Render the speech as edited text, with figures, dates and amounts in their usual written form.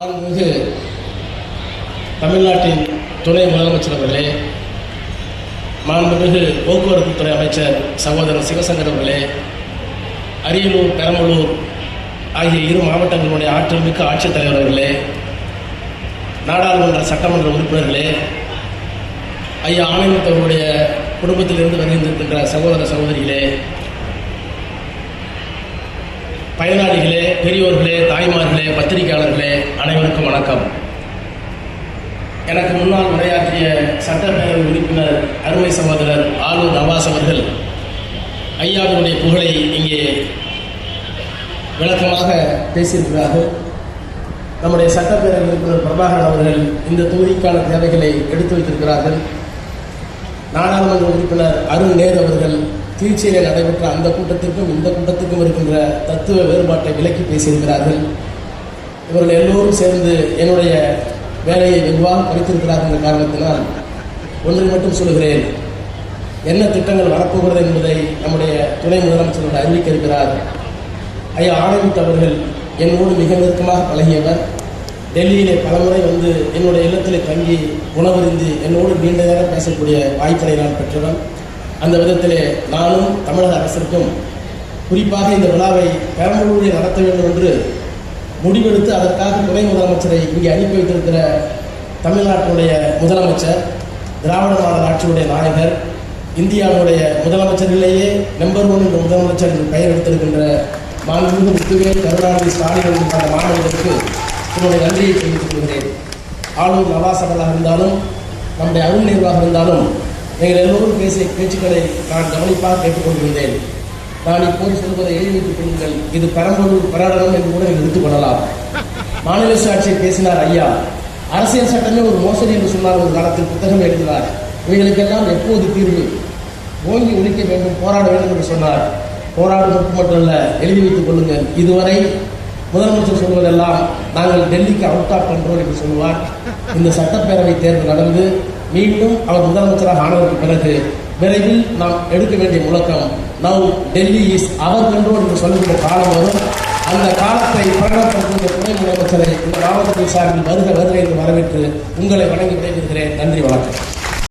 மாண்புமிகு தமிழ்நாட்டின் துணை முதலமைச்சர் அவர்களே, மாண்புமிகு போக்குவரத்து துறை அமைச்சர் சகோதரர் சிவசங்கர் அவர்களே, அரியலூர், பெரம்பலூர் ஆகிய இரு மாவட்டங்களுடைய ஆற்றல் மிக்க ஆட்சித்தலைவர் அவர்களே, நாடாளுமன்ற சட்டமன்ற உறுப்பினர்களே, ஐயா ஆனந்த் அவர்களுடைய குடும்பத்திலிருந்து வருகின்றிருக்கின்ற சகோதர சகோதரிகளே, பயனாளிகளே, பெரியோர்களே, தாய்மார்களே, பத்திரிகையாளர்களே, அனைவருக்கும் வணக்கம். எனக்கு முன்னால் உரையாற்றிய சட்டப்பேரவை உறுப்பினர் அருமை சகோதரர் ஆலூர் நவாஸ் அவர்கள் ஐயாவினுடைய புகழை இங்கே விளக்கமாக பேசியிருக்கிறார்கள். நம்முடைய சட்டப்பேரவை உறுப்பினர் பிரபாகரன் அவர்கள் இந்த தொகுதிக்கான தேவைகளை எடுத்து வைத்திருக்கிறார்கள். நாடாளுமன்ற உறுப்பினர் அருண் நேரு அவர்கள் திருச்சியில் நடைபெற்ற அந்த கூட்டத்திற்கும் இந்த கூட்டத்திற்கும் இருக்கின்ற தத்துவ வேறுபாட்டை விலக்கி பேசியிருக்கிறார்கள். இவர்கள் எல்லோரும் சேர்ந்து என்னுடைய வேலையை வெகுவாக குறைத்திருக்கிறார்கள் என்ற காரணத்தினால் ஒன்றை மட்டும் சொல்கிறேன். என்ன திட்டங்கள் வரப்போகிறது என்பதை நம்முடைய துணை முதலமைச்சர் அறிவிக்க இருக்கிறார். ஐயா ஆனந்த் அவர்கள் என்னோடு மிக நெருக்கமாக பழகியவர். டெல்லியிலே பலமுறை வந்து என்னுடைய இல்லத்திலே தங்கி உணவருந்தி என்னோடு நீண்ட நேரம் பேசக்கூடிய வாய்ப்பினை நான் பெற்றவன். அந்த விதத்திலே நானும் தமிழக அரசிற்கும் குறிப்பாக இந்த விழாவை பெரம்பலூரில் நடத்த வேண்டும் என்று முடிவெடுத்து அதற்காக துணை முதலமைச்சரை இங்கே அனுப்பி வைத்திருக்கிற தமிழ்நாட்டினுடைய முதலமைச்சர், திராவிட மாடல் ஆட்சியுடைய நாயகர், இந்தியாவுடைய முதலமைச்சரிலேயே நம்பர் 1 என்ற முதலமைச்சர் என்று பெயர் எடுத்திருக்கின்ற மாண்புமிகு முத்துவேல் கருணாநிதி ஸ்டாலின் என்ற மாணவர்களுக்கு என்னுடைய நன்றியை தெரிவித்துக் கொள்கிறேன். ஆளுநர் நவாஸ் அவர்களாக இருந்தாலும் நம்முடைய அருண் நேருவாக இருந்தாலும் நீங்கள் எல்லோரும் பேசிய பேச்சுக்களை நான் கவனிப்பாக கேட்டுக்கொண்டிருந்தேன். நான் இப்போது சொல்வதை எழுதி வைத்துக் கொள்ளுங்கள். இது பெரம்பலூர் பிரகடனம் என்று கூட நீங்கள் எடுத்துக்கொள்ளலாம். மாநில சுயாட்சியை பேசினார் ஐயா. அரசியல் சட்டமே ஒரு மோசடி என்று சொன்னார். ஒரு காலத்தில் புத்தகம் எழுதினார். இவைகளுக்கெல்லாம் எப்போது தீர்வு? ஓங்கி ஒழிக்க வேண்டும், போராட வேண்டும் என்று சொன்னார். போராடுவதற்கு மட்டுமல்ல, எழுதி வைத்துக் கொள்ளுங்கள். இதுவரை முதலமைச்சர் சொல்வதெல்லாம் நாங்கள் டெல்லிக்கு அவுட் ஆஃப் கண்ட்ரோல் என்று சொல்லுவார். இந்த சட்டப்பேரவை தேர்தல் நடந்து மீண்டும் அவர் முதலமைச்சராக ஆனதற்கு பிறகு விரைவில் நாம் எடுக்க வேண்டிய முழக்கம் now Delhi is our control என்று சொல்லுகின்ற காலம் வரும். அந்த காலத்தை பிரகடனப்படுத்துகின்ற துணை முதலமைச்சரை இந்த மாவட்டத்தின் சார்பில் வருக வருக என்று வரவேற்று உங்களை வணங்கி விடைபெறுகிறேன். நன்றி, வணக்கம்.